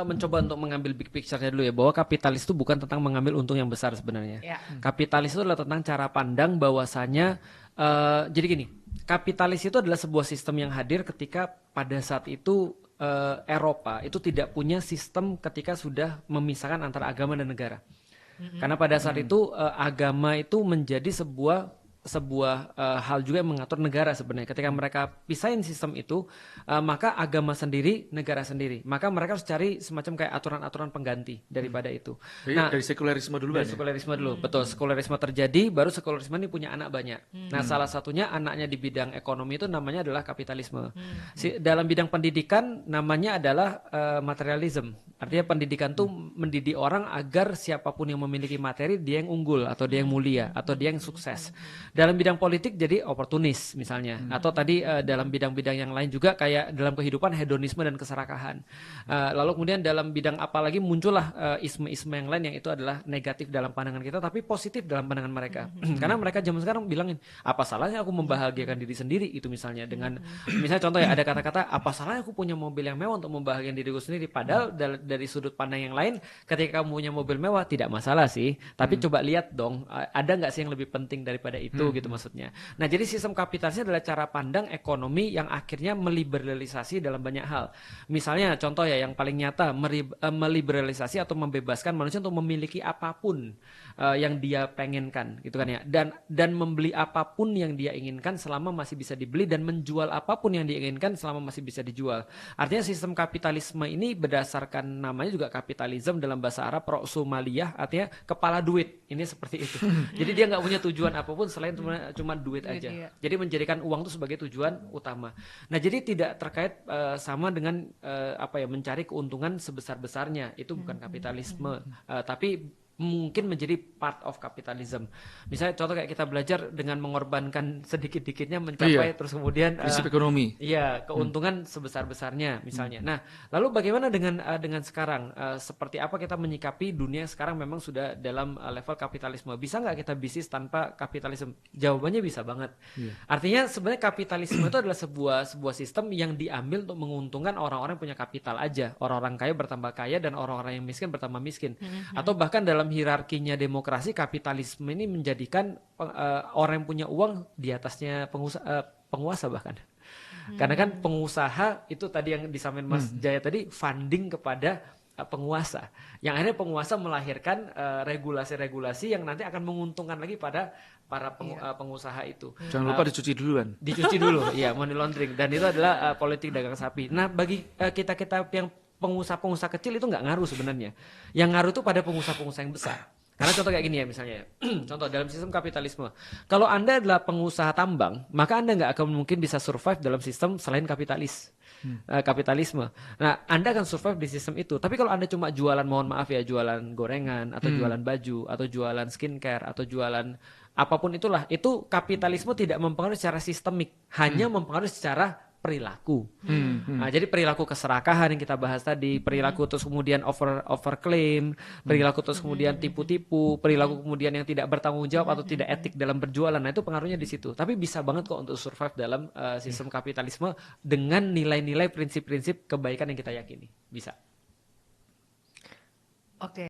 Mencoba untuk mengambil big picture-nya dulu ya, bahwa kapitalis itu bukan tentang mengambil untung yang besar sebenarnya. Ya. Kapitalis itu adalah tentang cara pandang bahwasanya, jadi gini, kapitalis itu adalah sebuah sistem yang hadir ketika pada saat itu Eropa itu tidak punya sistem ketika sudah memisahkan antara agama dan negara. Karena pada saat itu agama itu menjadi sebuah hal juga yang mengatur negara sebenarnya. Ketika mereka pisahin sistem itu, maka agama sendiri, negara sendiri. Maka mereka harus cari semacam kayak aturan-aturan pengganti daripada itu. Jadi Nah, dari sekularisme duluan dari ya? sekularisme dulu, betul. Sekularisme terjadi, baru sekularisme ini punya anak banyak. Nah, salah satunya anaknya di bidang ekonomi itu namanya adalah kapitalisme. Dalam bidang pendidikan namanya adalah materialism. Artinya pendidikan tuh mendidik orang agar siapapun yang memiliki materi dia yang unggul atau dia yang mulia atau dia yang sukses. Dalam bidang politik jadi oportunis misalnya, atau tadi dalam bidang-bidang yang lain juga kayak dalam kehidupan hedonisme dan keserakahan. Lalu kemudian dalam bidang apa lagi muncullah isme-isme yang lain yang itu adalah negatif dalam pandangan kita tapi positif dalam pandangan mereka. Karena mereka zaman sekarang bilangin, apa salahnya aku membahagiakan diri sendiri itu misalnya dengan misalnya contoh ya ada kata-kata apa salahnya aku punya mobil yang mewah untuk membahagiakan diriku sendiri, padahal dari sudut pandang yang lain ketika kamu punya mobil mewah tidak masalah sih, tapi coba lihat dong ada nggak sih yang lebih penting daripada itu gitu maksudnya. Nah, jadi sistem kapitalisnya adalah cara pandang ekonomi yang akhirnya meliberalisasi dalam banyak hal. Misalnya contoh ya yang paling nyata meliberalisasi atau membebaskan manusia untuk memiliki apapun yang dia pengenkan gitu kan ya, dan membeli apapun yang dia inginkan selama masih bisa dibeli, dan menjual apapun yang dia inginkan selama masih bisa dijual. Artinya sistem kapitalisme ini berdasarkan namanya juga kapitalisme dalam bahasa Arab prosumaliyah, artinya kepala duit. Ini seperti itu. Jadi dia nggak punya tujuan apapun selain cuma duit aja. Jadi menjadikan uang itu sebagai tujuan utama. Nah, jadi tidak terkait sama dengan mencari keuntungan sebesar-besarnya. Itu bukan kapitalisme, tapi mungkin menjadi part of capitalism. Misalnya contoh kayak kita belajar dengan mengorbankan sedikit-dikitnya mencapai terus kemudian prinsip ekonomi. Iya, keuntungan sebesar-besarnya misalnya. Nah, lalu bagaimana dengan sekarang? Seperti apa kita menyikapi dunia sekarang memang sudah dalam level kapitalisme? Bisa nggak kita bisnis tanpa kapitalisme? Jawabannya bisa banget. Artinya sebenarnya kapitalisme itu adalah sebuah sistem yang diambil untuk menguntungkan orang-orang yang punya kapital aja. Orang-orang kaya bertambah kaya dan orang-orang yang miskin bertambah miskin. Atau bahkan dalam hierarkinya demokrasi, kapitalisme ini menjadikan orang yang punya uang di atasnya penguasa bahkan. Karena kan pengusaha itu tadi yang disampaikan Mas Jaya tadi funding kepada penguasa. Yang akhirnya penguasa melahirkan regulasi-regulasi yang nanti akan menguntungkan lagi pada para pengusaha itu. Jangan lupa dicuci duluan. Dicuci dulu, ya, money laundering. Dan itu adalah politik dagang sapi. Nah, bagi kita-kita yang pengusaha-pengusaha kecil itu nggak ngaruh sebenarnya. Yang ngaruh itu pada pengusaha-pengusaha yang besar. Karena contoh kayak gini ya misalnya, contoh dalam sistem kapitalisme, kalau Anda adalah pengusaha tambang, maka Anda nggak akan mungkin bisa survive dalam sistem selain kapitalisme. Nah, Anda akan survive di sistem itu. Tapi kalau Anda cuma jualan, mohon maaf ya, jualan gorengan, atau jualan baju, atau jualan skincare, atau jualan apapun itulah, itu kapitalisme tidak mempengaruhi secara sistemik, hanya mempengaruhi secara perilaku. Nah, jadi perilaku keserakahan yang kita bahas tadi, perilaku terus kemudian overclaim, perilaku terus kemudian tipu-tipu, perilaku kemudian yang tidak bertanggung jawab atau tidak etik dalam berjualan. Nah, itu pengaruhnya di situ. Tapi bisa banget kok untuk survive dalam sistem kapitalisme dengan nilai-nilai prinsip-prinsip kebaikan yang kita yakini. Bisa. Oke.